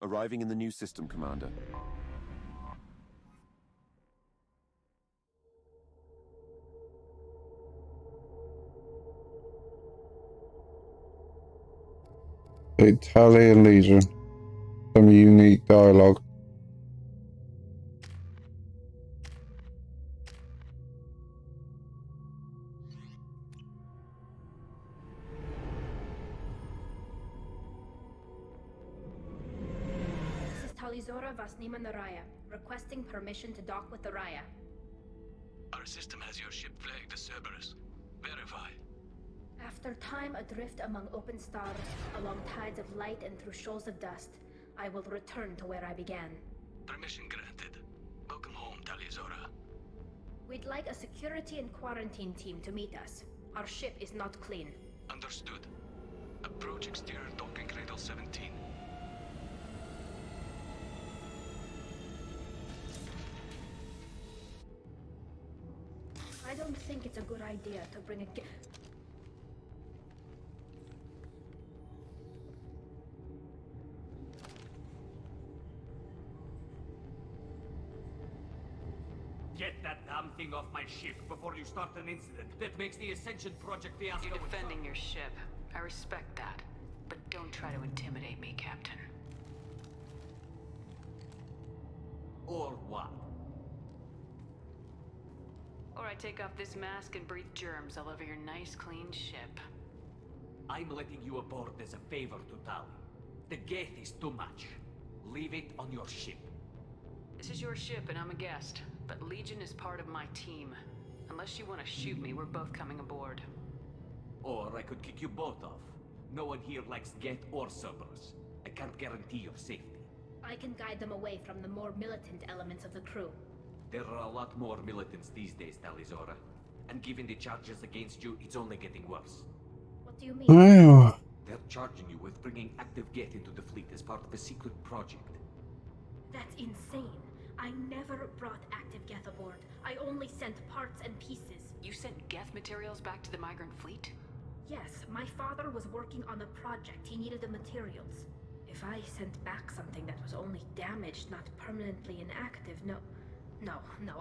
arriving in the new system, Commander. Tally and Legion. Some unique dialogue. This is Talizora Vasnima Naraya, requesting permission to dock with the Raya. Our system has your ship flagged as Cerberus. Verify. After time adrift among open stars, along tides of light and through shoals of dust, I will return to where I began. Permission granted. Welcome home, Talizora. We'd like a security and quarantine team to meet us. Our ship is not clean. Understood. Approach exterior docking cradle 17. I don't think it's a good idea to bring a Get that damn thing off my ship before you start an incident that makes the Ascension Project fiasco. You're defending your ship. I respect that. But don't try to intimidate me, Captain. Or what? Or I take off this mask and breathe germs all over your nice, clean ship. I'm letting you aboard as a favor to Tali. The gate is too much. Leave it on your ship. This is your ship and I'm a guest, but Legion is part of my team. Unless you want to shoot me, we're both coming aboard. Or I could kick you both off. No one here likes Geth or Cerberus. I can't guarantee your safety. I can guide them away from the more militant elements of the crew. There are a lot more militants these days, Talizora. And given the charges against you, it's only getting worse. What do you mean? Wow. They're charging you with bringing active Geth into the fleet as part of a secret project. That's insane. I never brought active Geth aboard. I only sent parts and pieces. You sent Geth materials back to the migrant fleet? Yes, my father was working on a project. He needed the materials. If I sent back something that was only damaged, not permanently inactive, no,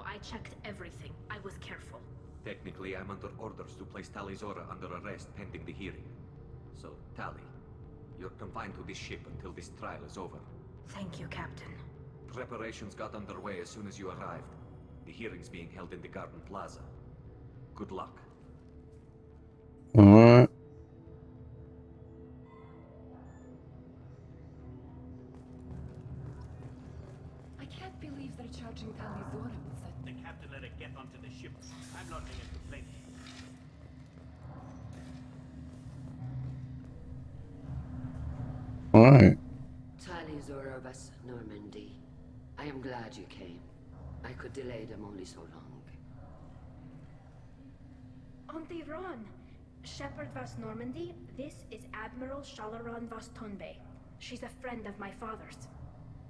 I checked everything. I was careful. Technically, I'm under orders to place Talizora under arrest pending the hearing. So, Tali, you're confined to this ship until this trial is over. Thank you, Captain. Preparations got underway as soon as you arrived. The hearing's being held in the Garden Plaza. Good luck. Alright. I can't believe they're charging Talizora with such... The captain let it get onto the ship. I'm not going to complain. Alright. Talizora Vas Normandy. I am glad you came. I could delay them only so long. Auntie Ron! Shepherd Vas Normandy, this is Admiral Shalaron Vas Tonbe. She's a friend of my father's.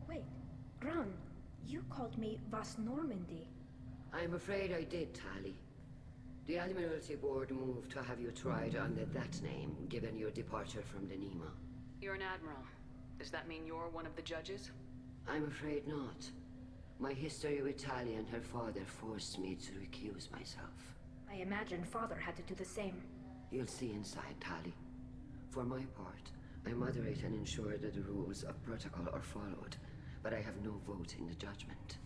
Wait, Ron, you called me Vas Normandy. I'm afraid I did, Tali. The Admiralty Board moved to have you tried under that name, given your departure from the Nima. You're an admiral. Does that mean you're one of the judges? I'm afraid not. My history with Tali and her father forced me to recuse myself. I imagine father had to do the same. You'll see inside, Tali. For my part, I moderate and ensure that the rules of protocol are followed, but I have no vote in the judgment.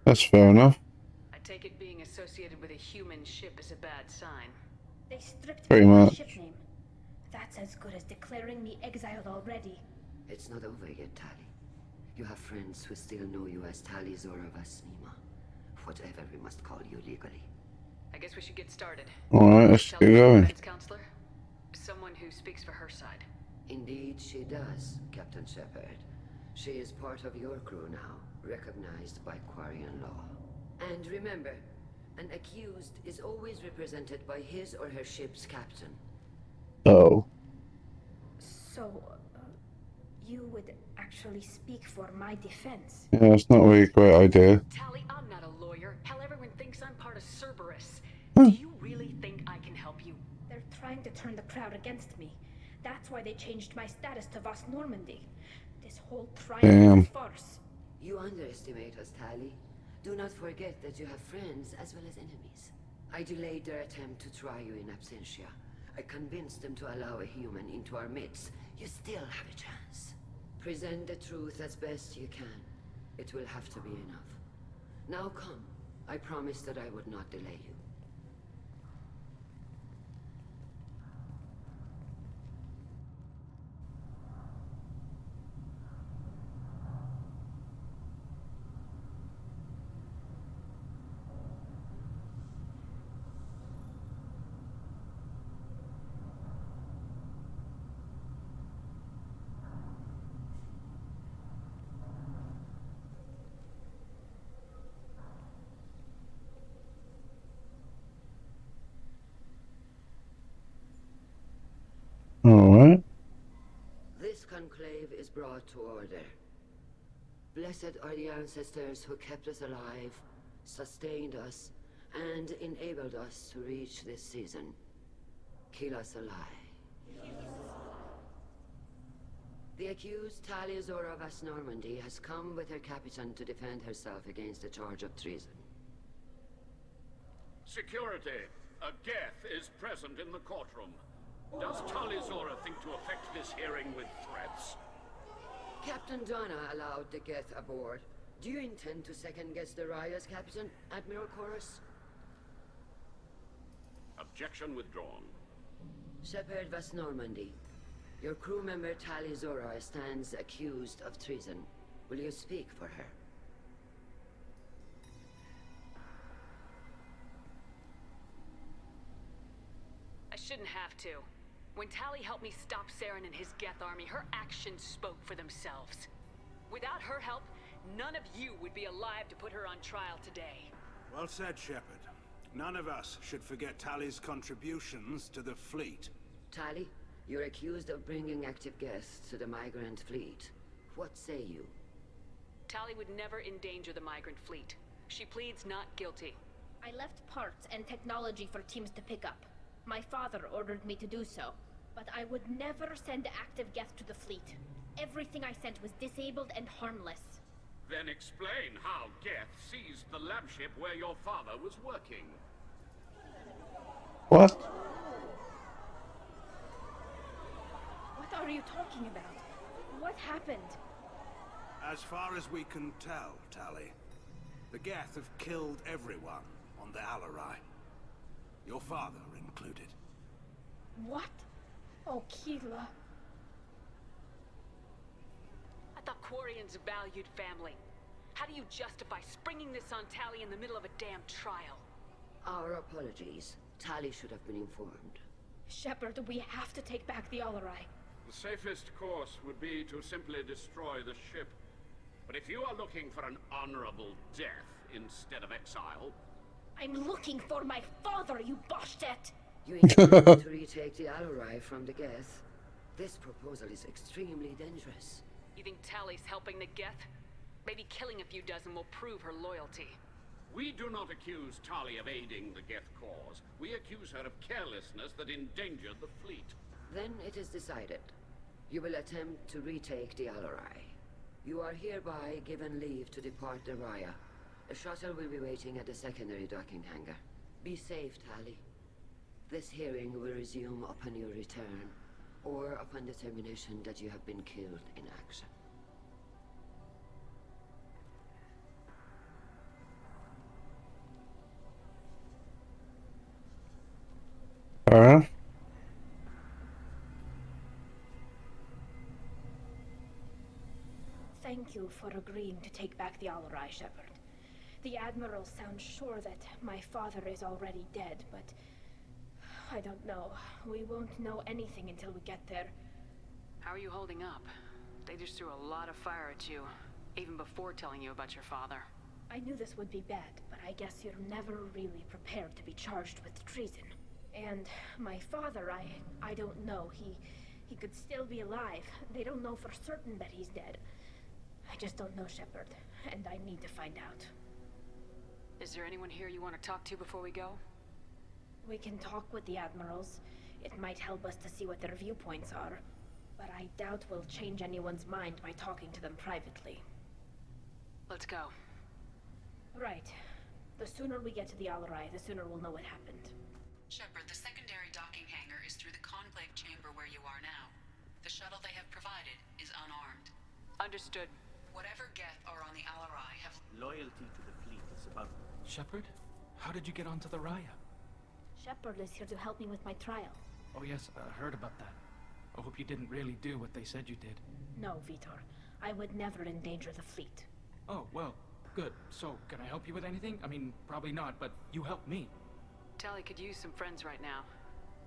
That's fair enough. I take it being associated with a human ship is a bad sign. They stripped Pretty me of my much. ship name. That's as good as declaring me exiled already. It's not over yet, Tali. You have friends who still know you as Talizora Vasnima. Whatever we must call you legally. I guess we should get started. Alright, let's Tell get us your going. defense counselor? Someone who speaks for her side. Indeed she does, Captain Shepard. She is part of your crew now, recognized by Quarian law. And remember, an accused is always represented by his or her ship's captain. Oh. So, you would actually speak for my defense? Yeah, it's not really a great idea. Tally, I'm not a lawyer. Hell, everyone thinks I'm part of Cerberus. Do you really think I can help you? They're trying to turn the crowd against me. That's why they changed my status to Vas Normandy. This whole trial Damn. is a farce. You underestimate us, Tali. Do not forget that you have friends as well as enemies. I delayed their attempt to try you in absentia. I convinced them to allow a human into our midst. You still have a chance. Present the truth as best you can. It will have to be enough. Now come. I promised that I would not delay you. Alright. This conclave is brought to order. Blessed are the ancestors who kept us alive, sustained us, and enabled us to reach this season. Kill us alive. The accused Talia Zora Vas Normandy has come with her captain to defend herself against a charge of treason. Security. A Geth is present in the courtroom. Does Talia Zora think to affect this hearing with threats? Captain Donna allowed the Geth aboard. Do you intend to second-guess the Raya's captain, Admiral Chorus? Objection withdrawn. Shepard Vas Normandy. Your crew member Talia Zora stands accused of treason. Will you speak for her? I shouldn't have to. When Tali helped me stop Saren and his Geth army, her actions spoke for themselves. Without her help, none of you would be alive to put her on trial today. Well said, Shepard. None of us should forget Tali's contributions to the fleet. Tali, you're accused of bringing active Geth to the migrant fleet. What say you? Tali would never endanger the migrant fleet. She pleads not guilty. I left parts and technology for teams to pick up. My father ordered me to do so, but I would never send active Geth to the fleet. Everything I sent was disabled and harmless. Then explain how Geth seized the lab ship where your father was working. What? What are you talking about? What happened? As far as we can tell, Tali, the Geth have killed everyone on the Alarai. Your father included. What? Oh, Keela. I thought Quarians valued family. How do you justify springing this on Tali in the middle of a damn trial? Our apologies. Tali should have been informed. Shepard, we have to take back the Alarai. The safest course would be to simply destroy the ship. But if you are looking for an honorable death instead of exile... I'm looking for my father, you Boshtet! You intend to retake the Alarai from the Geth? This proposal is extremely dangerous. You think Tali's helping the Geth? Maybe killing a few dozen will prove her loyalty. We do not accuse Tali of aiding the Geth cause. We accuse her of carelessness that endangered the fleet. Then it is decided. You will attempt to retake the Alarai. You are hereby given leave to depart the Raya. A shuttle will be waiting at the secondary docking hangar. Be safe, Tali. This hearing will resume upon your return, or upon determination that you have been killed in action. Alright. Thank you for agreeing to take back the Alarai, Shepard. The Admiral sounds sure that my father is already dead, but... I don't know. We won't know anything until we get there. How are you holding up? They just threw a lot of fire at you, even before telling you about your father. I knew this would be bad, but I guess you're never really prepared to be charged with treason. And my father, I don't know. He could still be alive. They don't know for certain that he's dead. I just don't know, Shepard, and I need to find out. Is there anyone here you want to talk to before we go? We can talk with the Admirals. It might help us to see what their viewpoints are. But I doubt we'll change anyone's mind by talking to them privately. Let's go. Right. The sooner we get to the Alarai, the sooner we'll know what happened. Shepard, the secondary docking hangar is through the conclave chamber where you are now. The shuttle they have provided is unarmed. Understood. Whatever Geth are on the Alarai have... Loyalty to the fleet is about... Shepard? How did you get onto the Raya? Shepard is here to help me with my trial. Oh yes, I heard about that. I hope you didn't really do what they said you did. No, Vitor. I would never endanger the fleet. Oh, well, good. So, can I help you with anything? I mean, probably not, but you helped me. Tali could use some friends right now.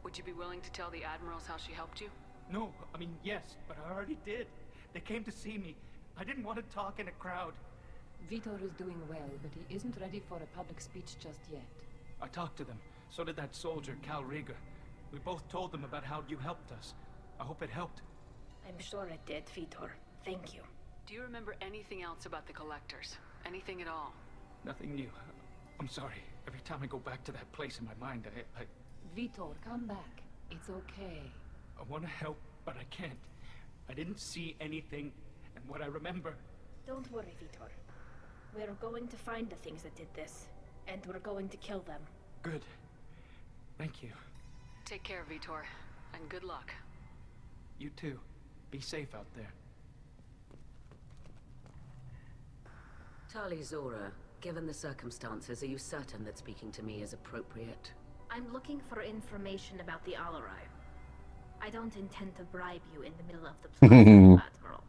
Would you be willing to tell the admirals how she helped you? No, I mean, yes, but I already did. They came to see me. I didn't want to talk in a crowd. Vitor is doing well, but he isn't ready for a public speech just yet. I talked to them. So did that soldier, Cal Rieger. We both told them about how you helped us. I hope it helped. I'm sure it did, Vitor. Thank you. Do you remember anything else about the Collectors? Anything at all? Nothing new. I'm sorry. Every time I go back to that place in my mind, I Vitor, come back. It's okay. want to help, but I can't. I didn't see anything, and what I remember... Don't worry, Vitor. We're going to find the things that did this, and we're going to kill them. Good. Thank you. Take care, Vitor, and good luck. You too. Be safe out there. Tali Zora, given the circumstances, are you certain that speaking to me is appropriate? I'm looking for information about the Alarai. I don't intend to bribe you in the middle of the plot, Admiral.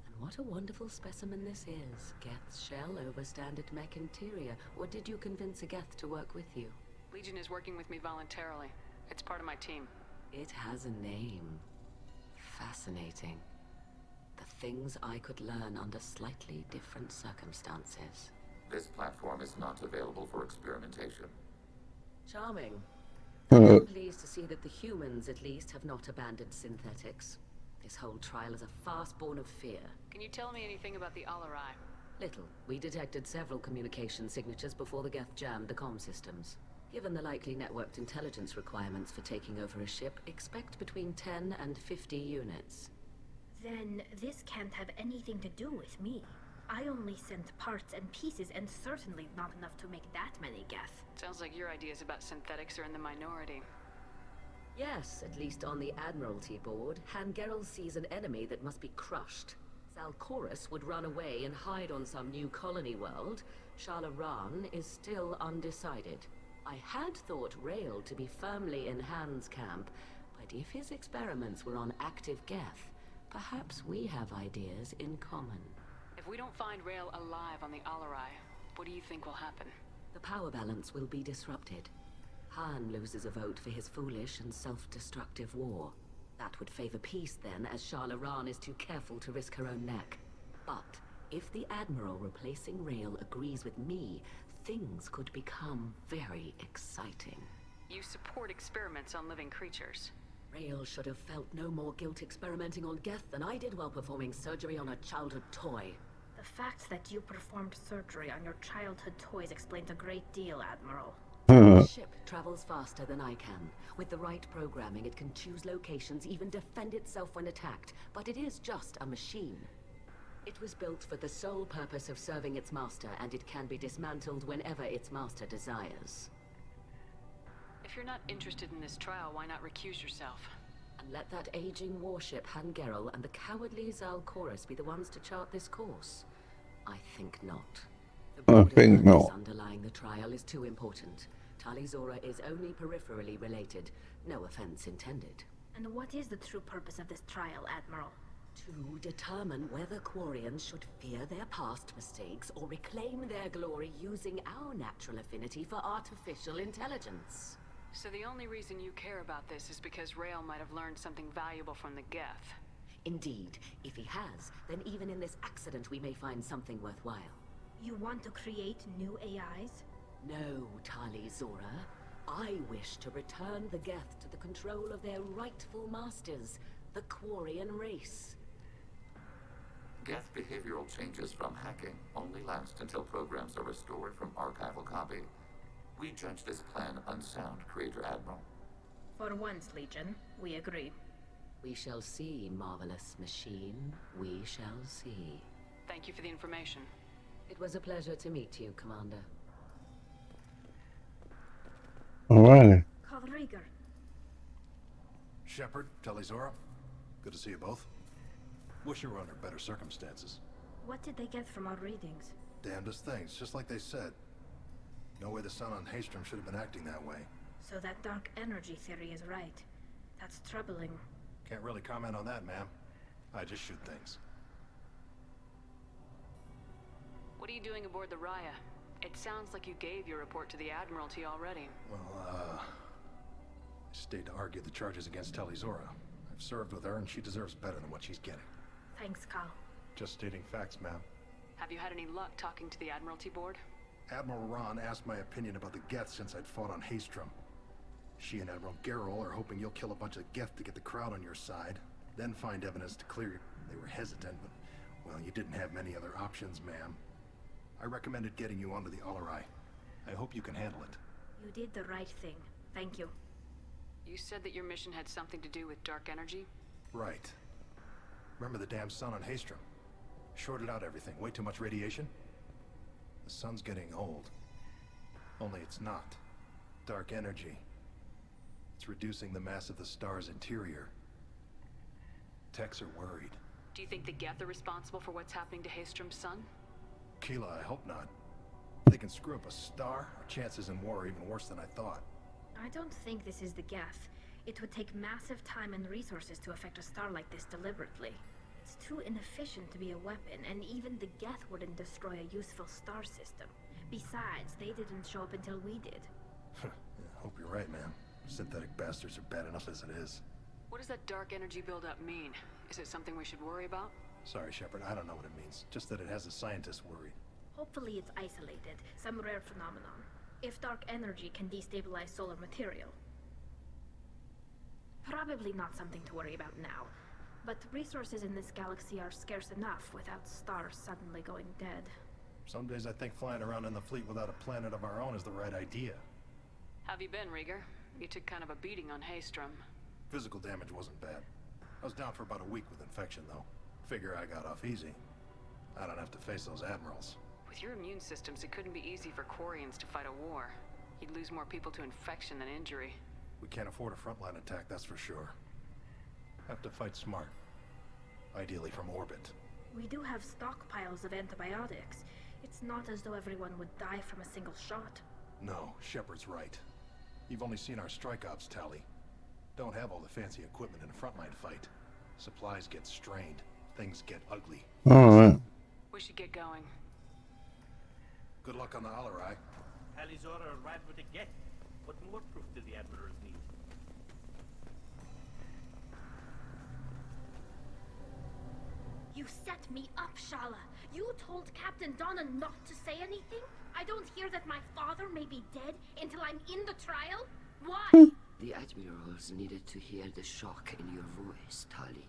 And what a wonderful specimen this is. Geth's shell overstand at mech interior. Or did you convince a Geth to work with you? Legion is working with me voluntarily. It's part of my team. It has a name. Fascinating. The things I could learn under slightly different circumstances. This platform is not available for experimentation. Charming. I'm pleased to see that the humans, at least, have not abandoned synthetics. This whole trial is a farce born of fear. Can you tell me anything about the Alarai? Little. We detected several communication signatures before the Geth jammed the comm systems. Given the likely networked intelligence requirements for taking over a ship, expect between 10 and 50 units. Then this can't have anything to do with me. I only sent parts and pieces, and certainly not enough to make that many Geth. Sounds like your ideas about synthetics are in the minority. Yes, at least on the Admiralty board, Hangerel sees an enemy that must be crushed. Zalcorus would run away and hide on some new colony world. Shalaran is still undecided. I had thought Rael to be firmly in Han's camp, but if his experiments were on active Geth, perhaps we have ideas in common. If we don't find Rael alive on the Alarai, what do you think will happen? The power balance will be disrupted. Han loses a vote for his foolish and self-destructive war. That would favor peace then, as Shalaran is too careful to risk her own neck. But if the Admiral replacing Rael agrees with me, things could become very exciting. You support experiments on living creatures. Rael should have felt no more guilt experimenting on Geth than I did while performing surgery on a childhood toy. The fact that you performed surgery on your childhood toys explains a great deal, Admiral. The ship travels faster than I can. With the right programming, it can choose locations, even defend itself when attacked. But it is just a machine. It was built for the sole purpose of serving its master, and it can be dismantled whenever its master desires. If you're not interested in this trial, why not recuse yourself? And let that aging warship Hangerel and the cowardly Zalcorus be the ones to chart this course? I think not. The think not. Underlying the trial is too important. Tali Zora is only peripherally related. No offense intended. And what is the true purpose of this trial, Admiral? To determine whether Quarians should fear their past mistakes or reclaim their glory using our natural affinity for artificial intelligence. So the only reason you care about this is because Rael might have learned something valuable from the Geth. Indeed. If he has, then even in this accident we may find something worthwhile. You want to create new AIs? No, Tali Zora. I wish to return the Geth to the control of their rightful masters, the Quarian race. Geth behavioral changes from hacking only last until programs are restored from archival copy. We judge this plan unsound, Creator Admiral. For once, Legion, we agree. We shall see, marvelous machine. We shall see. Thank you for the information. It was a pleasure to meet you, Commander. Alrighty. Call Rieger. Shepard, Telizora, good to see you both. Wish you were under better circumstances. What did they get from our readings? Damnedest things, just like they said. No way the sun on Haystrom should have been acting that way. So that dark energy theory is right. That's troubling. Can't really comment on that, ma'am. I just shoot things. What are you doing aboard the Raya? It sounds like you gave your report to the Admiralty already. Well, I stayed to argue the charges against Telizora. I've served with her, and she deserves better than what she's getting. Thanks, Cal. Just stating facts, ma'am. Have you had any luck talking to the Admiralty board? Admiral Ron asked my opinion about the Geth since I'd fought on Haystrom. She and Admiral Garrel are hoping you'll kill a bunch of Geth to get the crowd on your side, then find evidence to clear you. They were hesitant, but, well, you didn't have many other options, ma'am. I recommended getting you onto the Alarai. I hope you can handle it. You did the right thing. Thank you. You said that your mission had something to do with dark energy? Right. Remember the damn sun on Haystrom? Shorted out everything. Way too much radiation? The sun's getting old. Only it's not. Dark energy. It's reducing the mass of the star's interior. Techs are worried. Do you think the Geth are responsible for what's happening to Haystrom's sun? Keela, I hope not. If they can screw up a star, our chances in war are even worse than I thought. I don't think this is the Geth. It would take massive time and resources to affect a star like this deliberately. It's too inefficient to be a weapon, and even the Geth wouldn't destroy a useful star system. Besides, they didn't show up until we did. Yeah, hope you're right, man. Synthetic bastards are bad enough as it is. What does that dark energy buildup mean? Is it something we should worry about? Sorry, Shepard, I don't know what it means. Just that it has the scientists worried. Hopefully it's isolated, some rare phenomenon. If dark energy can destabilize solar material. Probably not something to worry about now. But resources in this galaxy are scarce enough without stars suddenly going dead. Some days I think flying around in the fleet without a planet of our own is the right idea. Have you been, Rieger? You took kind of a beating on Haystrom. Physical damage wasn't bad. I was down for about a week with infection, though. Figure I got off easy. I don't have to face those admirals. With your immune systems, it couldn't be easy for Quarians to fight a war. You'd lose more people to infection than injury. We can't afford a frontline attack, that's for sure. Have to fight smart. Ideally from orbit. We do have stockpiles of antibiotics. It's not as though everyone would die from a single shot. No, Shepard's right. You've only seen our strike ops tally. Don't have all the fancy equipment in a frontline fight. Supplies get strained. Things get ugly. Alright. We should get going. Good luck on the Alarai. Telizora arrived with a Geth. What more proof do the Admirals need? You set me up, Shala. You told Captain Donna not to say anything? I don't hear that my father may be dead until I'm in the trial? Why? The Admirals needed to hear the shock in your voice, Tali.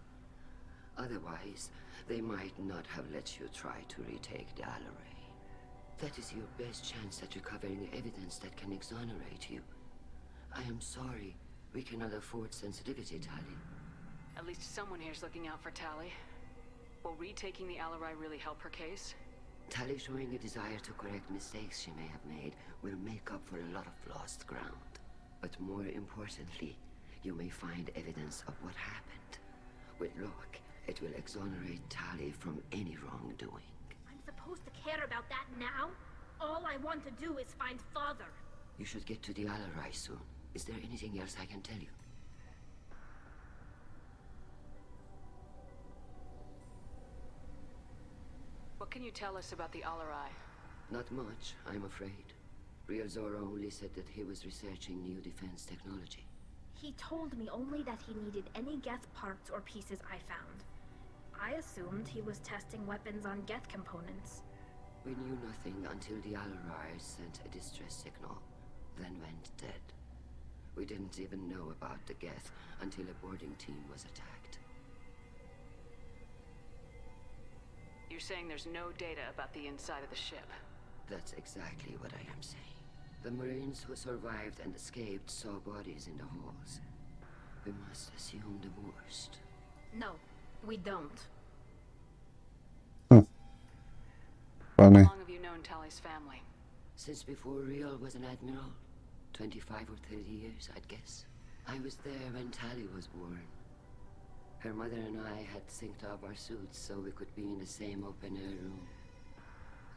Otherwise, they might not have let you try to retake the Alarai. That is your best chance at recovering evidence that can exonerate you. I am sorry. We cannot afford sensitivity, Tali. At least someone here's looking out for Tali. Will retaking the Alarai really help her case? Tali showing a desire to correct mistakes she may have made will make up for a lot of lost ground. But more importantly, you may find evidence of what happened. With luck, it will exonerate Tali from any wrongdoing. I'm supposed to care about that now? All I want to do is find Father. You should get to the Alarai soon. Is there anything else I can tell you? What can you tell us about the Alarai? Not much, I'm afraid. Real Zora only said that he was researching new defense technology. He told me only that he needed any Geth parts or pieces I found. I assumed he was testing weapons on Geth components. We knew nothing until the Alarai sent a distress signal, then went dead. We didn't even know about the Geth until a boarding team was attacked. You're saying there's no data about the inside of the ship? That's exactly what I am saying. The Marines who survived and escaped saw bodies in the halls. We must assume the worst. No, we don't. Funny. How long have you known Tally's family? Since before Riel was an admiral. 25 or 30 years, I'd guess. I was there when Tally was born. Her mother and I had synced up our suits so we could be in the same open-air room.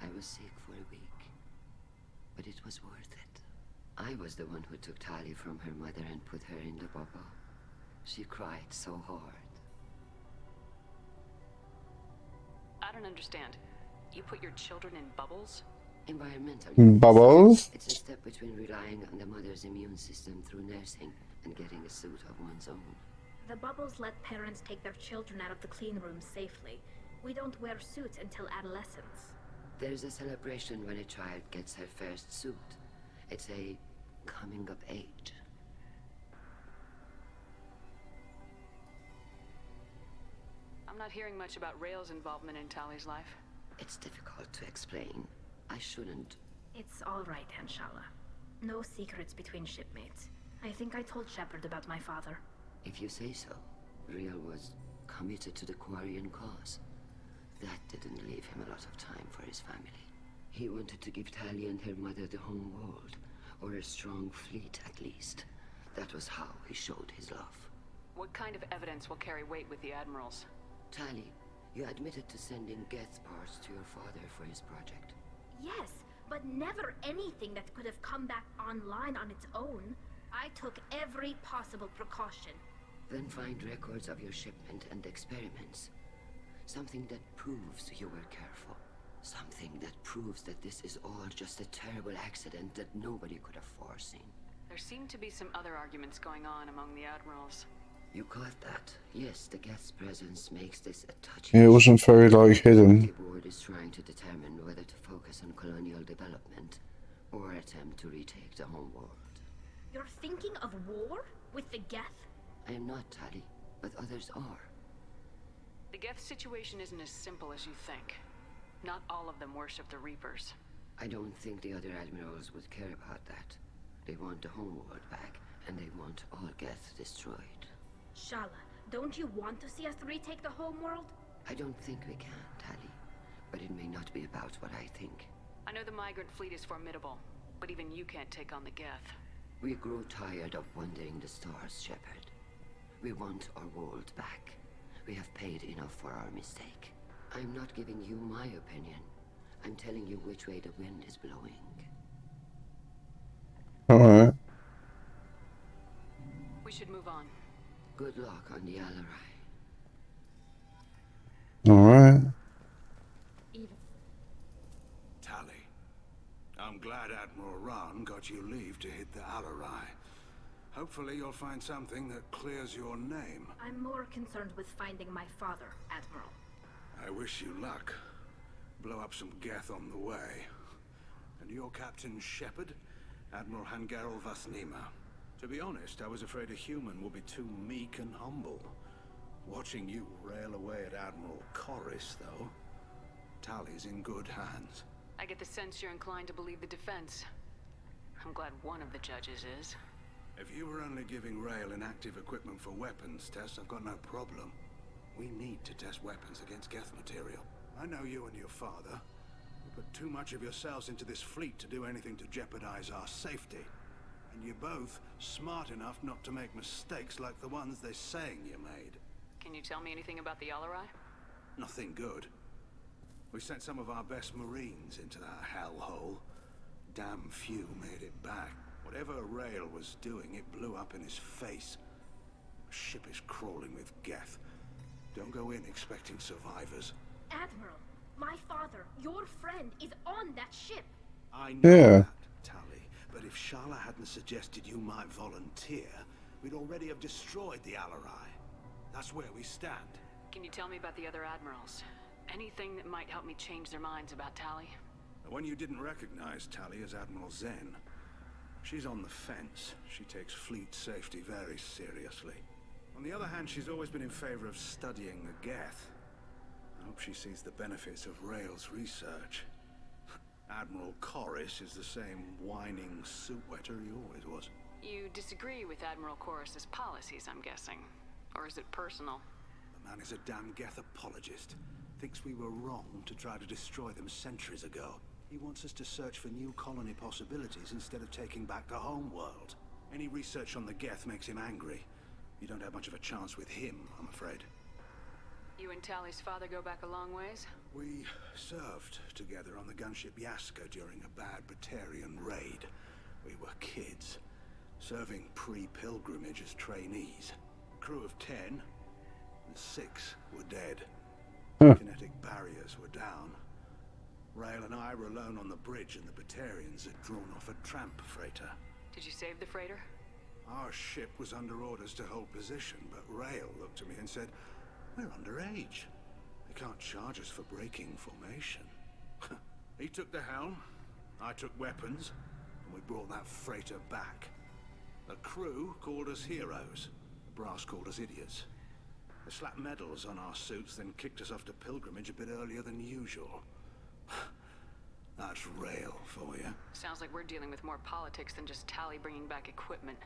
I was sick for a week, but it was worth it. I was the one who took Tally from her mother and put her in the bubble. She cried so hard. I don't understand. You put your children in bubbles? Environmental. Bubbles? It's a step between relying on the mother's immune system through nursing and getting a suit of one's own. The bubbles let parents take their children out of the clean room safely. We don't wear suits until adolescence. There's a celebration when a child gets her first suit. It's a coming of age. I'm not hearing much about Rail's involvement in Tally's life. It's difficult to explain. I shouldn't. It's all right, Anshala. No secrets between shipmates. I think I told Shepard about my father. If you say so. Riel was committed to the Quarian cause. That didn't leave him a lot of time for his family. He wanted to give Tally and her mother the home world, or a strong fleet at least. That was how he showed his love. What kind of evidence will carry weight with the admirals? Tally, you admitted to sending Geth parts to your father for his project. Yes, but never anything that could have come back online on its own. I took every possible precaution. Then find records of your shipment and experiments. Something that proves you were careful. Something that proves that this is all just a terrible accident that nobody could have foreseen. There seem to be some other arguments going on among the admirals. You caught that? Yes, the Geth's presence makes this a touchy. Yeah, it wasn't very hidden. The board is trying to determine whether to focus on colonial development or attempt to retake the home world. You're thinking of war? With the Geth? I am not, Tally, but others are. The Geth situation isn't as simple as you think. Not all of them worship the Reapers. I don't think the other admirals would care about that. They want the home world back, and they want all Geth destroyed. Shala, don't you want to see us retake the home world? I don't think we can, Tally. But it may not be about what I think. I know the migrant fleet is formidable, but even you can't take on the Geth. We grow tired of wandering the stars, Shepard. We want our world back. We have paid enough for our mistake. I'm not giving you my opinion. I'm telling you which way the wind is blowing. Alright. We should move on. Good luck on the Alarai. Alright. Tally, I'm glad Admiral Rahn got you leave to hit the Alarai. Hopefully you'll find something that clears your name. I'm more concerned with finding my father, Admiral. I wish you luck. Blow up some Geth on the way. And your Captain Shepard? Admiral Hangarel Vasnima. To be honest, I was afraid a human would be too meek and humble. Watching you rail away at Admiral Corris, though, Tally's in good hands. I get the sense you're inclined to believe the defense. I'm glad one of the judges is. If you were only giving Rail inactive equipment for weapons tests, I've got no problem. We need to test weapons against Geth material. I know you and your father. You put too much of yourselves into this fleet to do anything to jeopardize our safety. And you're both smart enough not to make mistakes like the ones they're saying you made. Can you tell me anything about the Alarai? Nothing good. We sent some of our best Marines into that hellhole. Damn few made it back. Whatever Rail was doing, it blew up in his face. The ship is crawling with Geth. Don't go in expecting survivors. Admiral, my father, your friend, is on that ship. I know that, Tally. But if Shala hadn't suggested you might volunteer, we'd already have destroyed the Alarai. That's where we stand. Can you tell me about the other admirals? Anything that might help me change their minds about Tally? The one you didn't recognize, Tally, is Admiral Zen. She's on the fence. She takes fleet safety very seriously. On the other hand, she's always been in favor of studying the Geth. I hope she sees the benefits of Rail's research. Admiral Corris is the same whining suit wetter he always was. You disagree with Admiral Corris's policies, I'm guessing. Or is it personal? The man is a damn Geth apologist. Thinks we were wrong to try to destroy them centuries ago. He wants us to search for new colony possibilities instead of taking back the home world. Any research on the Geth makes him angry. You don't have much of a chance with him, I'm afraid. You and Tally's father go back a long ways? We served together on the gunship Yaska during a bad Batarian raid. We were kids, serving pre-pilgrimage as trainees. Crew of 10, and 6 were dead. Kinetic barriers were down. Rail and I were alone on the bridge, and the Batarians had drawn off a tramp freighter. Did you save the freighter? Our ship was under orders to hold position, but Rail looked at me and said, "We're underage. They can't charge us for breaking formation." He took the helm, I took weapons, and we brought that freighter back. The crew called us heroes. The brass called us idiots. They slapped medals on our suits, then kicked us off to pilgrimage a bit earlier than usual. That's Rail for you. Sounds like we're dealing with more politics than just Tally bringing back equipment.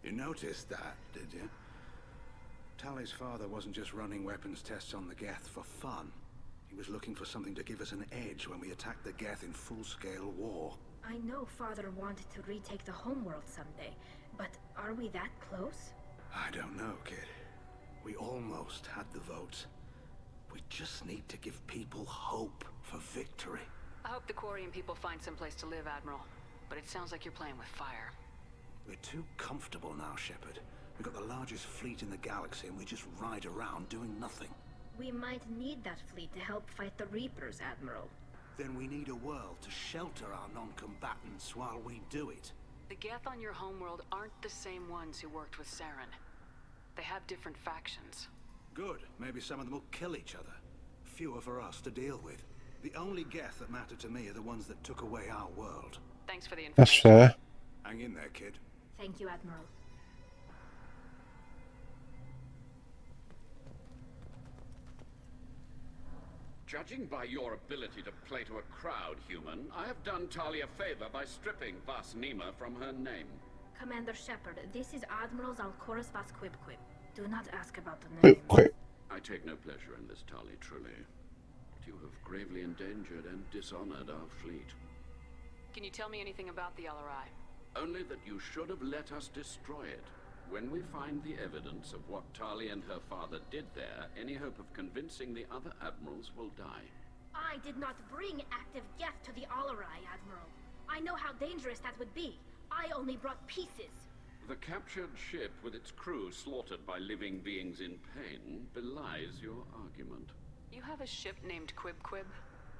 You noticed that, did you? Tally's father wasn't just running weapons tests on the Geth for fun. He was looking for something to give us an edge when we attacked the Geth in full-scale war. I know Father wanted to retake the homeworld someday, but are we that close? I don't know, kid. We almost had the votes. We just need to give people hope for victory. I hope the Quarian people find some place to live, Admiral. But it sounds like you're playing with fire. We're too comfortable now, Shepard. We've got the largest fleet in the galaxy and we just ride around doing nothing. We might need that fleet to help fight the Reapers, Admiral. Then we need a world to shelter our non-combatants while we do it. The Geth on your homeworld aren't the same ones who worked with Saren. They have different factions. Good. Maybe some of them will kill each other. Fewer for us to deal with. The only Geth that matter to me are the ones that took away our world. Thanks for the information. That's fair. Hang in there, kid. Thank you, Admiral. Judging by your ability to play to a crowd, human, I have done Tali a favor by stripping Vas Nima from her name. Commander Shepard, this is Admiral Zalkoris Vas Quib. Do not ask about the name. I take no pleasure in this, Tali, truly. But you have gravely endangered and dishonored our fleet. Can you tell me anything about the LRI? Only that you should have let us destroy it. When we find the evidence of what Tali and her father did there, any hope of convincing the other admirals will die. I did not bring active Geth to the Alarai, Admiral. I know how dangerous that would be. I only brought pieces. The captured ship with its crew slaughtered by living beings in pain belies your argument. You have a ship named Quib?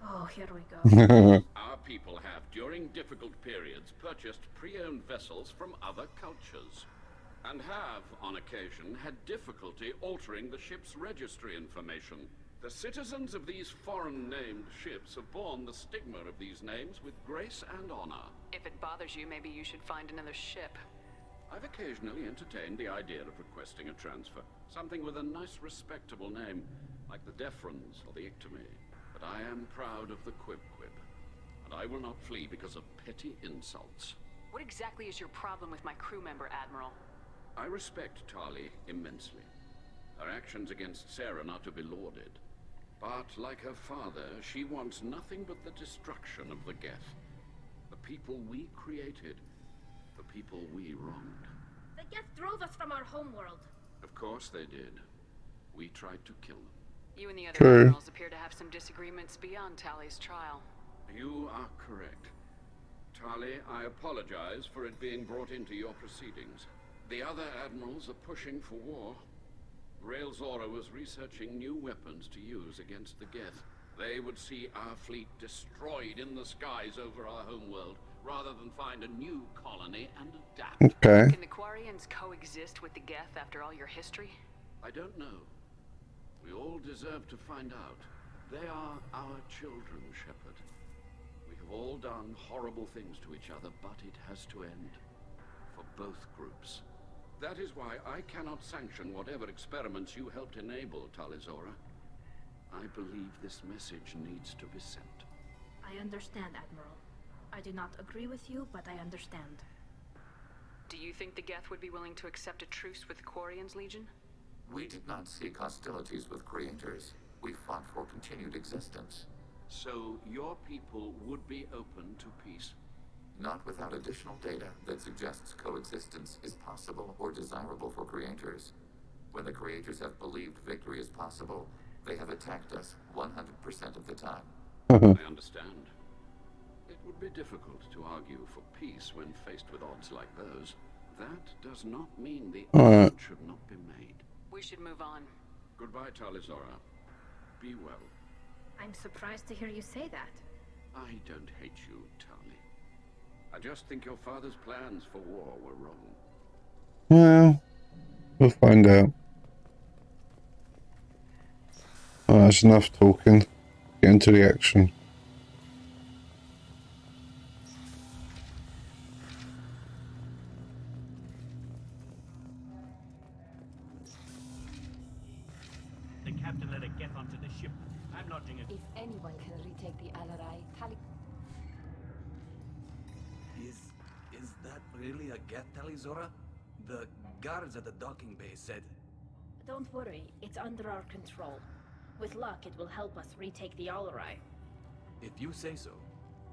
Oh, here we go. Our people have, during difficult periods, purchased pre-owned vessels from other cultures. And have, on occasion, had difficulty altering the ship's registry information. The citizens of these foreign-named ships have borne the stigma of these names with grace and honor. If it bothers you, maybe you should find another ship. I've occasionally entertained the idea of requesting a transfer. Something with a nice, respectable name, like the Defrons or the Ictomy. But I am proud of the Quib, and I will not flee because of petty insults. What exactly is your problem with my crew member, Admiral? I respect Tali immensely. Her actions against Saren are to be lauded. But, like her father, she wants nothing but the destruction of the Geth. The people we created. The people we wronged. The Geth drove us from our homeworld. Of course they did. We tried to kill them. You and the other admirals appear to have some disagreements beyond Tali's trial. You are correct. Tali, I apologize for it being brought into your proceedings. The other admirals are pushing for war. Rail Zora was researching new weapons to use against the Geth. They would see our fleet destroyed in the skies over our homeworld, rather than find a new colony and adapt. Okay. Can the Quarians coexist with the Geth after all your history? I don't know. We all deserve to find out. They are our children, Shepard. We have all done horrible things to each other, but it has to end. For both groups. That is why I cannot sanction whatever experiments you helped enable, Talizora. I believe this message needs to be sent. I understand, Admiral. I do not agree with you, but I understand. Do you think the Geth would be willing to accept a truce with Quarian's Legion? We did not seek hostilities with creators. We fought for continued existence. So your people would be open to peace? Not without additional data that suggests coexistence is possible or desirable for creators. When the creators have believed victory is possible, they have attacked us 100% of the time. I understand. It would be difficult to argue for peace when faced with odds like those. That does not mean the argument should not be made. We should move on. Goodbye, Talizora. Be well. I'm surprised to hear you say that. I don't hate you, Tali. I just think your father's plans for war were wrong. Well, we'll find out. Oh, that's enough talking. Get into the action. The captain let a Geth onto the ship. I'm lodging it. If anyone can retake the Alarai, Tali... Is that really a Geth, Talizora? The guards at the docking bay said... Don't worry, it's under our control. With luck, it will help us retake the Alarai. If you say so.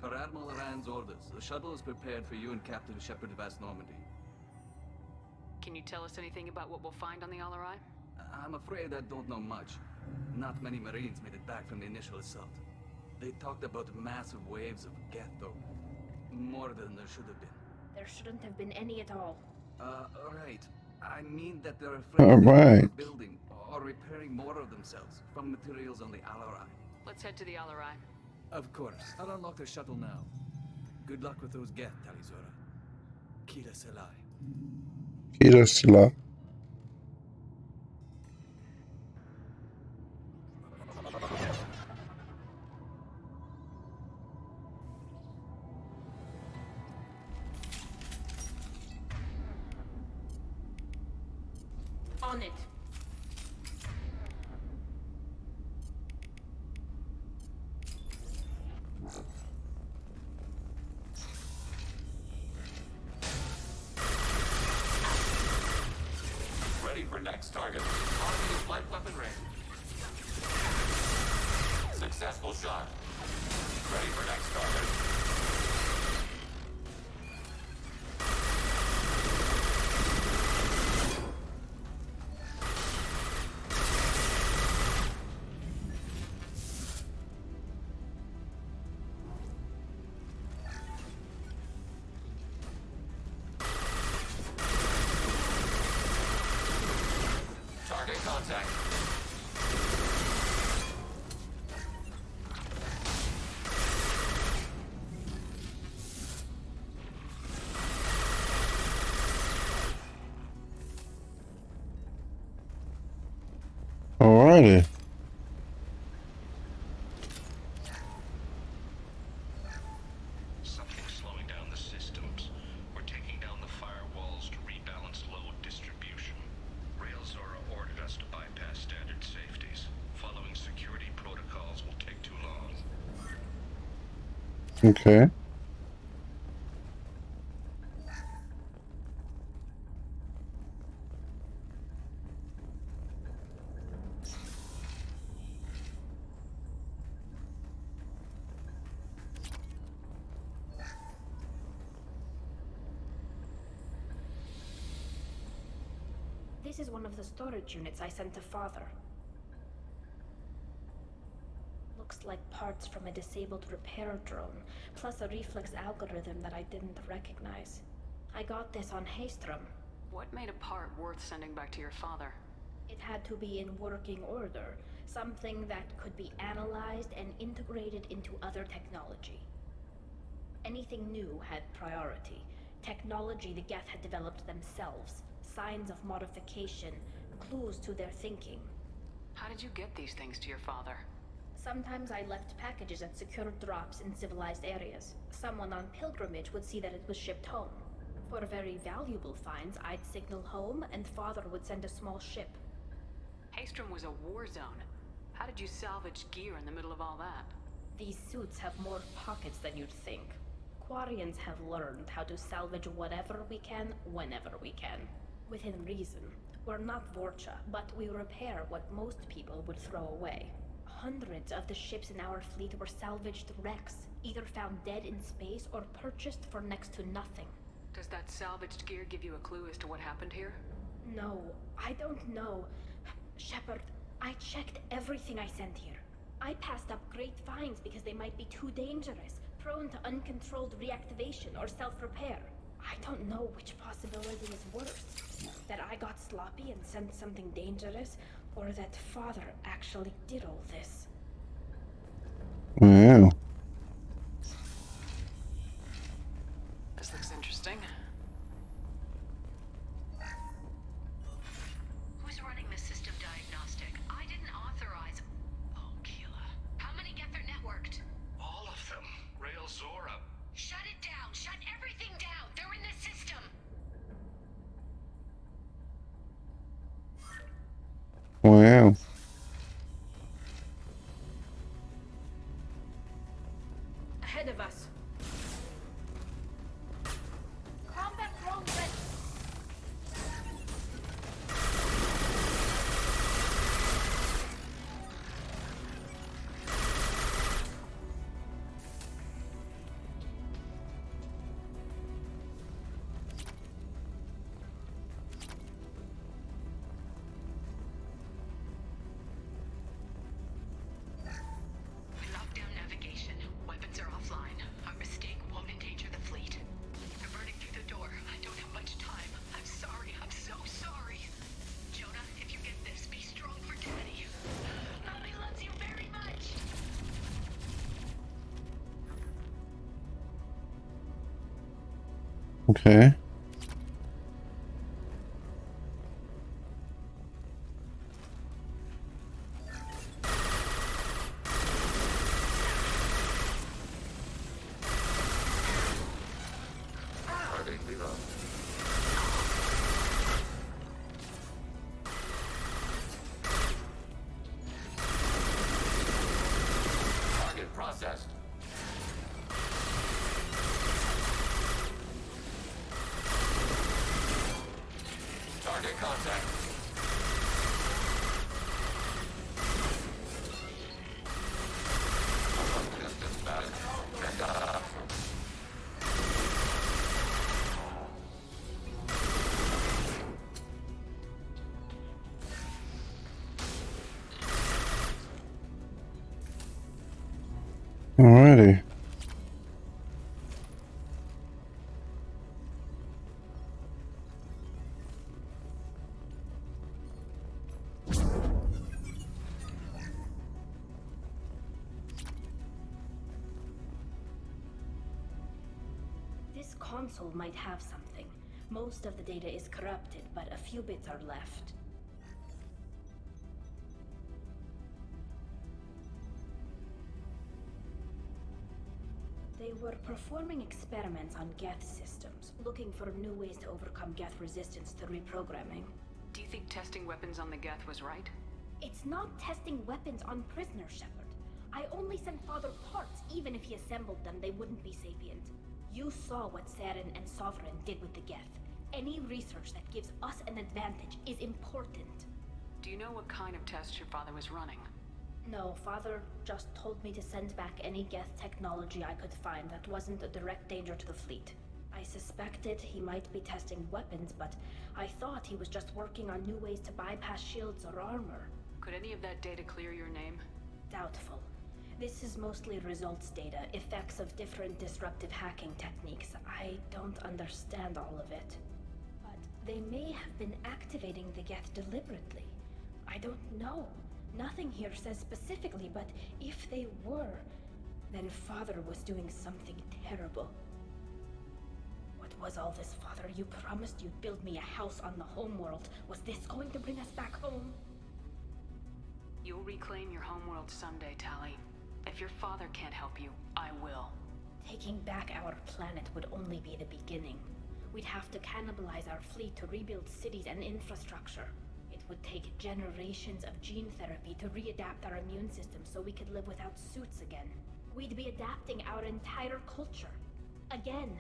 Per Admiral Rand's orders, the shuttle is prepared for you and Captain Shepard of Normandy. Can you tell us anything about what we'll find on the Alarai? I'm afraid I don't know much. Not many Marines made it back from the initial assault. They talked about massive waves of Geth, though. More than there should have been. There shouldn't have been any at all. Right. I mean that they're afraid they're building or repairing more of themselves from materials on the Alarai. Let's head to the Alarai. Of course. I'll unlock the shuttle now. Good luck with those Geth, Talizora. Kira Selai. Kira Selai. On it. Ready for next target. Automated light weaponry. Successful shot. Ready for next target. Alrighty. Something's slowing down the systems. We're taking down the firewalls to rebalance load distribution. Railzora ordered us to bypass standard safeties. Following security protocols will take too long. Okay. This is one of the storage units I sent to Father. Looks like parts from a disabled repair drone, plus a reflex algorithm that I didn't recognize. I got this on Haystrom. What made a part worth sending back to your father? It had to be in working order, something that could be analyzed and integrated into other technology. Anything new had priority. Technology the Geth had developed themselves. Signs of modification, clues to their thinking. How did you get these things to your father? Sometimes I left packages at secure drops in civilized areas. Someone on pilgrimage would see that it was shipped home. For very valuable finds, I'd signal home, and Father would send a small ship. Haystrom was a war zone. How did you salvage gear in the middle of all that? These suits have more pockets than you'd think. Quarians have learned how to salvage whatever we can, whenever we can. Within reason. We're not Vorcha, but we repair what most people would throw away. Hundreds of the ships in our fleet were salvaged wrecks, either found dead in space or purchased for next to nothing. Does that salvaged gear give you a clue as to what happened here? No, I don't know. Shepard, I checked everything I sent here. I passed up great finds because they might be too dangerous, prone to uncontrolled reactivation or self-repair. I don't know which possibility is worse. That I got sloppy and sent something dangerous, or that Father actually did all this. Wow. This looks interesting. Who's running the system diagnostic? I didn't authorize. Oh, Keela. How many Geth are networked? All of them. Rail Zora. Shut it down! Shut everything down! They're in the system! Wow. Ahead of us. Combat drone ready. We locked down navigation. Weapons are offline. Our mistake won't endanger the fleet. They're burning through the door. I don't have much time. I'm sorry. I'm so sorry. Jonah, if you get this, be strong for Daddy. Mommy loves you very much. Okay. Target reload. Target processed. Target contact. Distance battle. Alrighty. This console might have something. Most of the data is corrupted, but a few bits are left. They were performing experiments on Geth systems, looking for new ways to overcome Geth resistance to reprogramming. Do you think testing weapons on the Geth was right? It's not testing weapons on prisoners, Shepard. I only sent Father parts. Even if he assembled them, they wouldn't be sapient. You saw what Saren and Sovereign did with the Geth. Any research that gives us an advantage is important. Do you know what kind of tests your father was running? No, Father just told me to send back any Geth technology I could find that wasn't a direct danger to the fleet. I suspected he might be testing weapons, but I thought he was just working on new ways to bypass shields or armor. Could any of that data clear your name? Doubtful. This is mostly results data, effects of different disruptive hacking techniques. I don't understand all of it. But they may have been activating the Geth deliberately. I don't know. Nothing here says specifically, but if they were, then Father was doing something terrible. What was all this, Father? You promised you'd build me a house on the homeworld. Was this going to bring us back home? You'll reclaim your homeworld someday, Tali. If your father can't help you, I will. Taking back our planet would only be the beginning. We'd have to cannibalize our fleet to rebuild cities and infrastructure. It would take generations of gene therapy to readapt our immune system so we could live without suits again. We'd be adapting our entire culture. Again.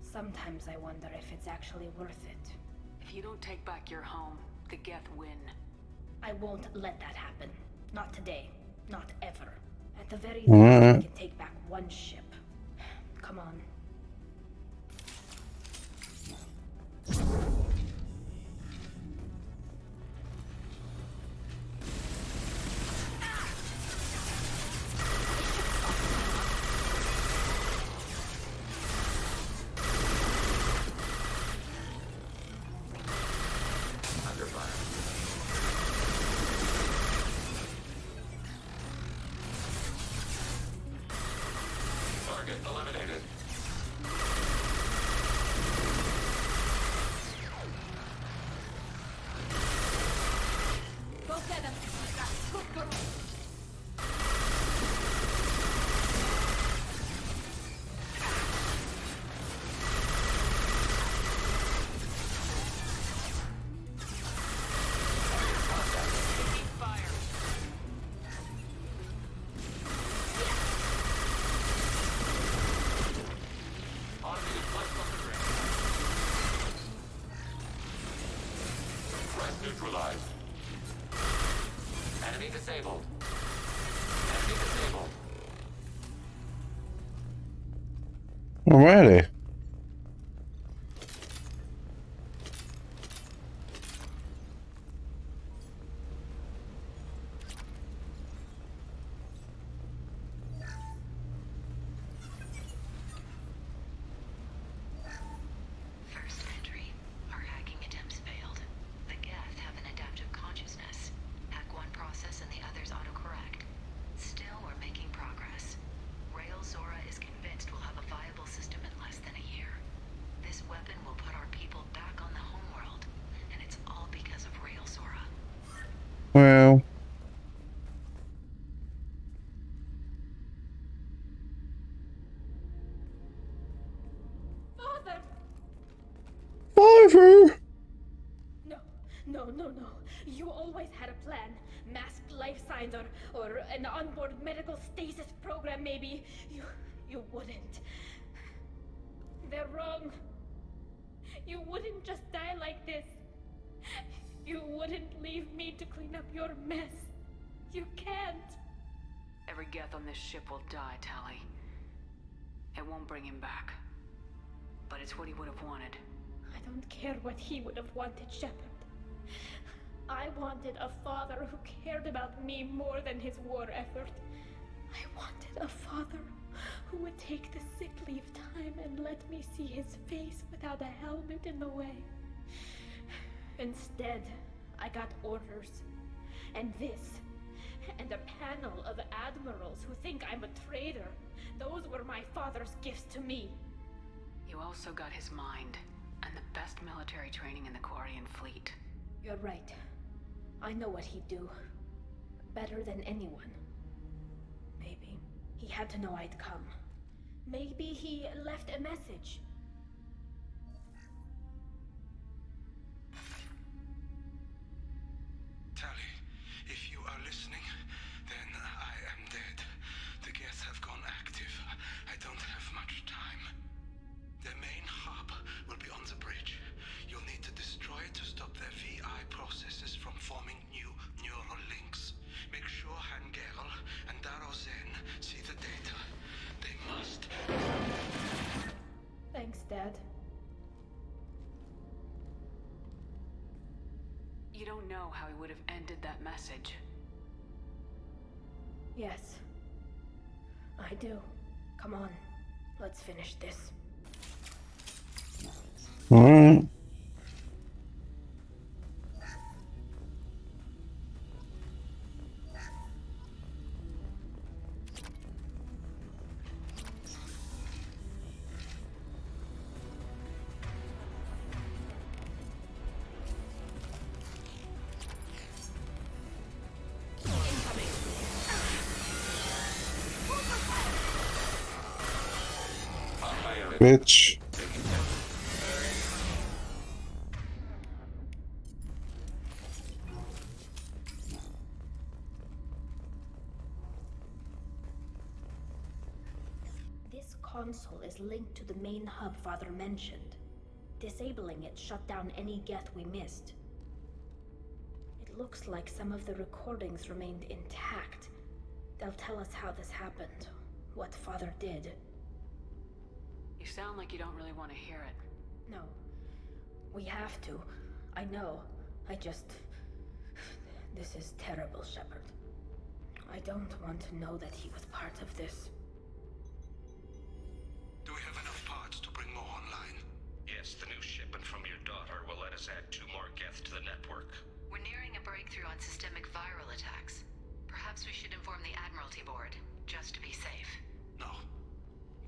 Sometimes I wonder if it's actually worth it. If you don't take back your home, the Geth win. I won't let that happen. Not today. Not ever. At the very least, Alright. we can take back one ship. Come on. Under fire. Target eliminated. Go get him! Good girl! Automated flight buffer drain. Threat neutralized. Enemy disabled. Enemy disabled. Alrighty. First entry. Our hacking attempts failed. The Geth have an adaptive consciousness. Hack one process and the others autocorrect. Still, we're making progress. Rail Zora is convinced we'll have a viable system in less than a year. This weapon will put our people back on the homeworld, and it's all because of Rail Zora. Well. Father! Father! No. You always had a plan. Masked life signs or an onboard medical stasis program, maybe. You wouldn't. They're wrong. You wouldn't just die like this. You wouldn't leave me to clean up your mess. You can't. Every Geth on this ship will die, Tally. It won't bring him back. But it's what he would have wanted. I don't care what he would have wanted, Shepard. I wanted a father who cared about me more than his war effort. I wanted a father who would take the sick leave time and let me see his face without a helmet in the way. Instead, I got orders. And this. And a panel of admirals who think I'm a traitor. Those were my father's gifts to me. You also got his mind, and the best military training in the Quarian fleet. You're right. I know what he'd do. Better than anyone. Maybe he had to know I'd come. Maybe he left a message. Tally, if you are listening, then I am dead. The Geth have gone active. I don't have much time. The main hub will be on the bridge. You'll need to destroy it to stop their VI processes from forming new neural links. Make sure Hangerl and Darozen see the data. They must. Thanks, Dad. You don't know how he would have ended that message. Yes. I do. Come on. Let's finish this. Alright. Bitch. This console is linked to the main hub Father mentioned. Disabling it shut down any Geth we missed. It looks like some of the recordings remained intact. They'll tell us how this happened, what Father did. You sound like you don't really want to hear it. No. We have to. I know. This is terrible, Shepard. I don't want to know that he was part of this. Do we have enough parts to bring more online? Yes, the new shipment from your daughter will let us add 2 more Geth to the network. We're nearing a breakthrough on systemic viral attacks. Perhaps we should inform the Admiralty Board, just to be safe. No.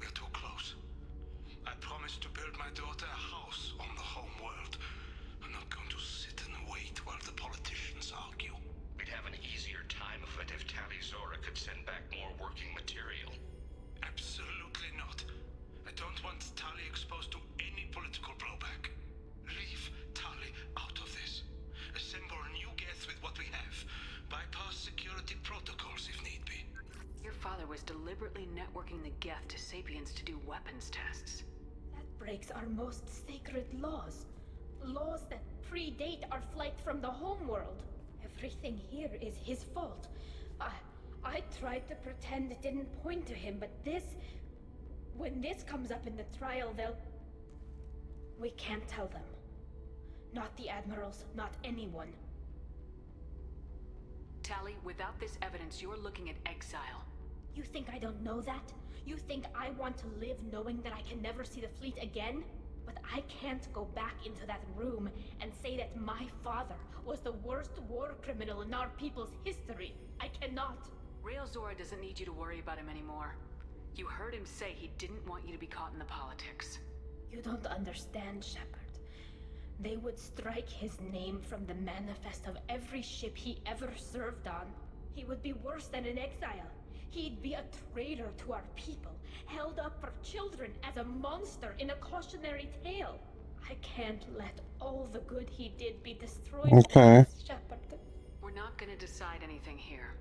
We're too close. I promised to build my daughter a house on the home world. I'm not going to sit and wait while the politicians argue. We'd have an easier time of it if Tali Zora could send back more working material. Absolutely not. I don't want Tali exposed to any political blowback. Leave Tali out of this. Assemble new Geth with what we have. Bypass security protocols if need be. Your father was deliberately networking the Geth to Sapiens to do weapons tests. That breaks our most sacred laws. Laws that predate our flight from the homeworld. Everything here is his fault. I tried to pretend it didn't point to him, but when this comes up in the trial, we can't tell them. Not the admirals, not anyone. Tali, without this evidence, you're looking at exile. You think I don't know that? You think I want to live knowing that I can never see the fleet again? But I can't go back into that room and say that my father was the worst war criminal in our people's history. I cannot. Rail Zora doesn't need you to worry about him anymore. You heard him say he didn't want you to be caught in the politics. You don't understand, Shepard. They would strike his name from the manifest of every ship he ever served on. He would be worse than an exile. He'd be a traitor to our people, held up for children as a monster in a cautionary tale. I can't let all the good he did be destroyed. Okay. Shepard. We're not gonna decide anything here.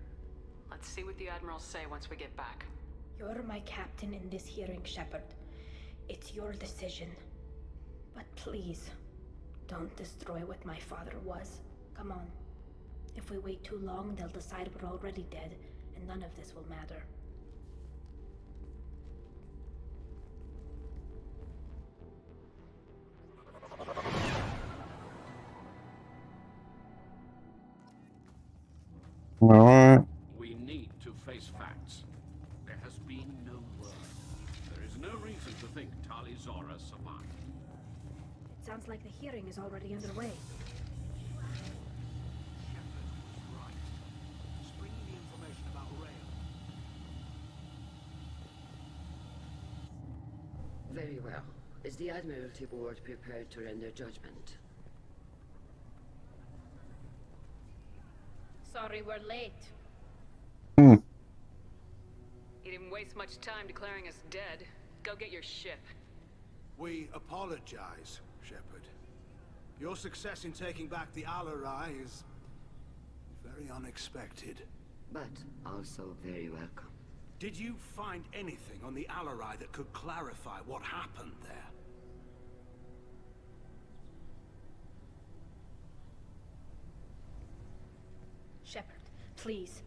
Let's see what the Admirals say once we get back. You're my captain in this hearing, Shepard. It's your decision. But please, don't destroy what my father was. Come on. If we wait too long, they'll decide we're already dead, and none of this will matter. Alright. We need to face facts. There has been no word. There is no reason to think Tali Zora survived. It sounds like the hearing is already underway. Very well. Is the Admiralty Board prepared to render judgment? Sorry we're late. You didn't waste much time declaring us dead. Go get your ship. We apologize, Shepard. Your success in taking back the Alarai is very unexpected. But also very welcome. Did you find anything on the Alarai that could clarify what happened there? Shepard, please.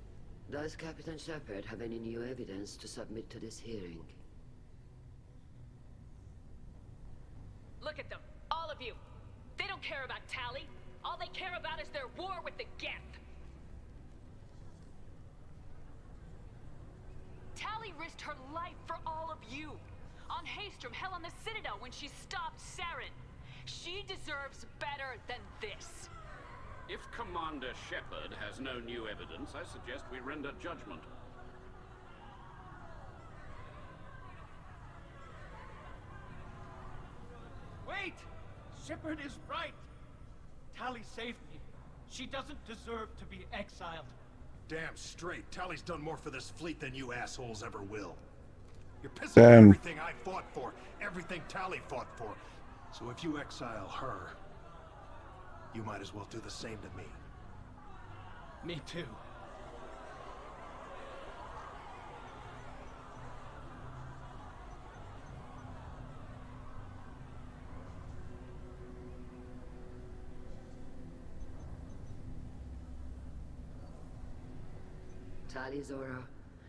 Does Captain Shepard have any new evidence to submit to this hearing? Look at them, all of you. They don't care about Tali. All they care about is their war with the Geth. Tali risked her life for all of you. On Haestrom, hell, on the Citadel when she stopped Saren. She deserves better than this. If Commander Shepard has no new evidence, I suggest we render judgment. Wait! Shepard is right. Tali saved me. She doesn't deserve to be exiled. Damn straight. Tali's done more for this fleet than you assholes ever will. You're pissing on everything I fought for, everything Tali fought for. So if you exile her, you might as well do the same to me. Me too. Tali Zora,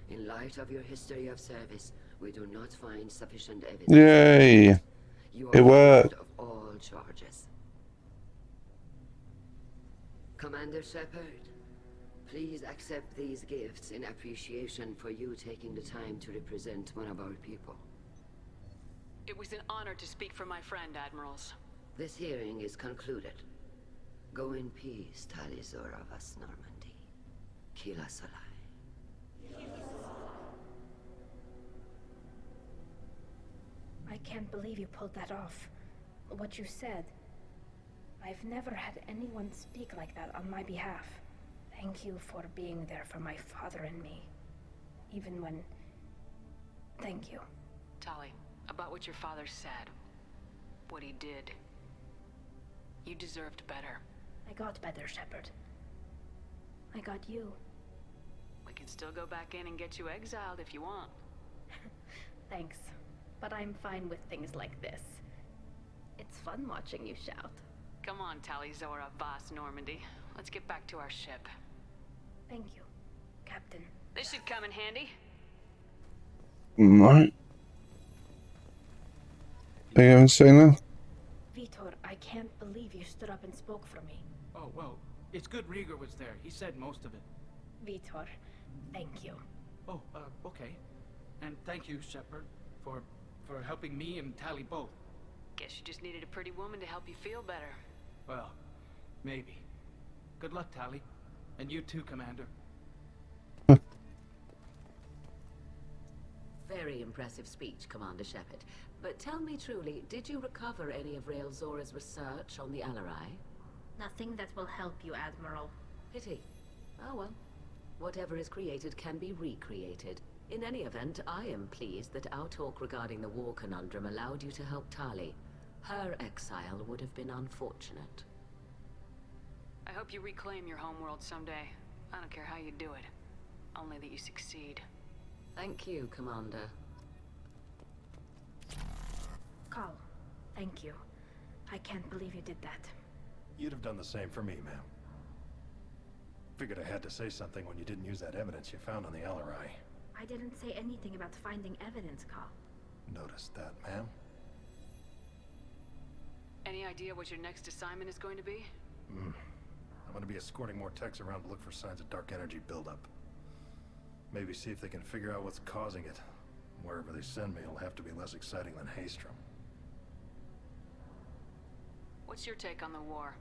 in light of your history of service, we do not find sufficient evidence. Yay! You It are worked. cleared of all charges. Commander Shepard, please accept these gifts in appreciation for you taking the time to represent one of our people. It was an honor to speak for my friend, Admirals. This hearing is concluded. Go in peace, Tali Zora Vas Normandy. Kila Solai. I can't believe you pulled that off. What you said. I've never had anyone speak like that on my behalf. Thank you for being there for my father and me. Even when... Thank you. Tali, about what your father said. What he did. You deserved better. I got better, Shepard. I got you. We can still go back in and get you exiled if you want. Thanks. But I'm fine with things like this. It's fun watching you shout. Come on, Tali Zora Vas Normandy. Let's get back to our ship. Thank you, Captain. This should come in handy. Right. Are you going to say now? Vitor, I can't believe you stood up and spoke for me. Oh, well, it's good Rieger was there. He said most of it. Vitor, thank you. Oh, okay. And thank you, Shepard, for helping me and Tali both. Guess you just needed a pretty woman to help you feel better. Well, maybe. Good luck, Tali. And you too, Commander. Very impressive speech, Commander Shepard. But tell me truly, did you recover any of Rael Zora's research on the Alarai? Nothing that will help you, Admiral. Pity. Oh well. Whatever is created can be recreated. In any event, I am pleased that our talk regarding the war conundrum allowed you to help Tali. Her exile would have been unfortunate. I hope you reclaim your homeworld someday. I don't care how you do it. Only that you succeed. Thank you, Commander. Carl, thank you. I can't believe you did that. You'd have done the same for me, ma'am. Figured I had to say something when you didn't use that evidence you found on the Alarai. I didn't say anything about finding evidence, Carl. Noticed that, ma'am. Any idea what your next assignment is going to be? I'm gonna be escorting more techs around to look for signs of dark energy buildup. Maybe see if they can figure out what's causing it. Wherever they send me, it'll have to be less exciting than Haystrom. What's your take on the war?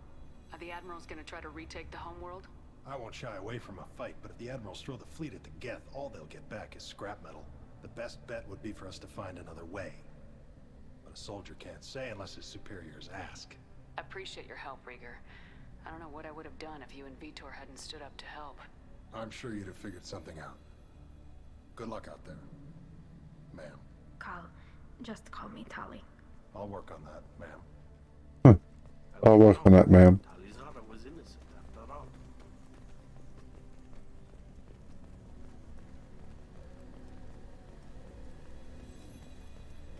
Are the Admirals gonna try to retake the homeworld? I won't shy away from a fight, but if the Admirals throw the fleet at the Geth, all they'll get back is scrap metal. The best bet would be for us to find another way. But a soldier can't say unless his superiors ask. I appreciate your help, Rieger. I don't know what I would have done if you and Vitor hadn't stood up to help. I'm sure you'd have figured something out. Good luck out there, ma'am. Carl, just call me Tali. I'll work on that, ma'am. I'll work on that, ma'am. Tali Zora was innocent after all.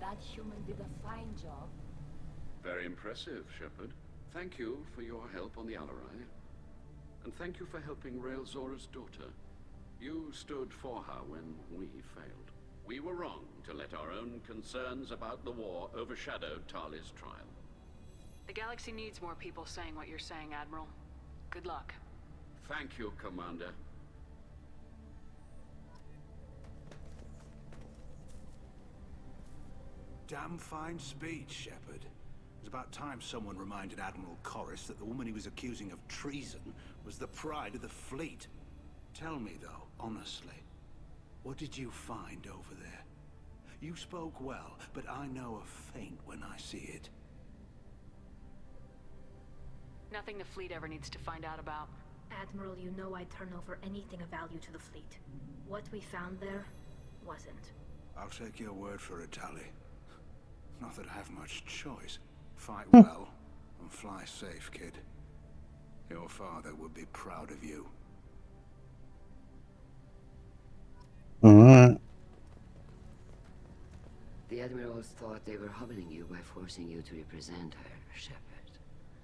That human did a fine job. Very impressive, Shepard. Thank you for your help on the Alarai. And thank you for helping Rael Zora's daughter. You stood for her when we failed. We were wrong to let our own concerns about the war overshadow Tali's trial. The galaxy needs more people saying what you're saying, Admiral. Good luck. Thank you, Commander. Damn fine speech, Shepard. It was about time someone reminded Admiral Corris that the woman he was accusing of treason was the pride of the fleet. Tell me, though, honestly, what did you find over there? You spoke well, but I know a feint when I see it. Nothing the fleet ever needs to find out about. Admiral, you know I'd turn over anything of value to the fleet. What we found there wasn't. I'll take your word for it, Tali. Not that I have much choice. Fight well and fly safe, kid. Your father would be proud of you. Alright. The Admirals thought they were humbling you by forcing you to represent her, Shepard.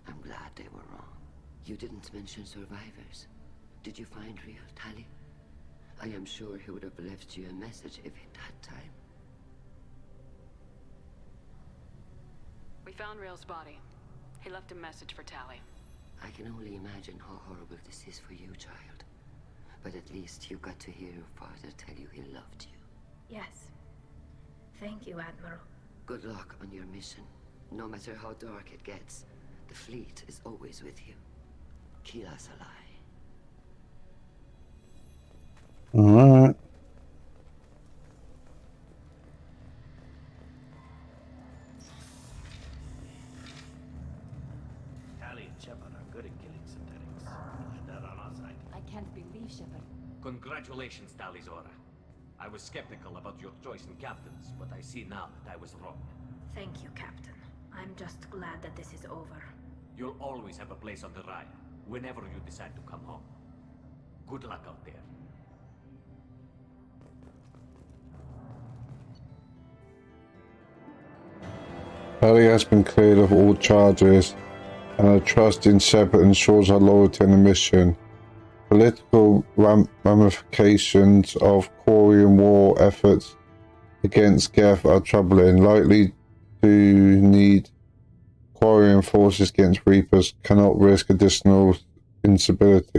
I'm glad they were wrong. You didn't mention survivors. Did you find real Tali? I am sure he would have left you a message if he'd had time. We found Rail's body. He left a message for Tally. I can only imagine how horrible this is for you, child. But at least you got to hear your father tell you he loved you. Yes. Thank you, Admiral. Good luck on your mission. No matter how dark it gets, the fleet is always with you. Kila Salai. Alright. Tally and Shepard are good at killing synthetics. Glad they're on our side. I can't believe Shepard. Congratulations, Tally Zora. I was skeptical about your choice in captains, but I see now that I was wrong. Thank you, Captain. I'm just glad that this is over. You'll always have a place on the Raya, whenever you decide to come home. Good luck out there. Tally has been cleared of all charges, and her trust in Shepard ensures her loyalty in the mission. Political ramifications of Quarian war efforts against Geth are troubling. Likely to need Quarian forces against Reapers, cannot risk additional instability.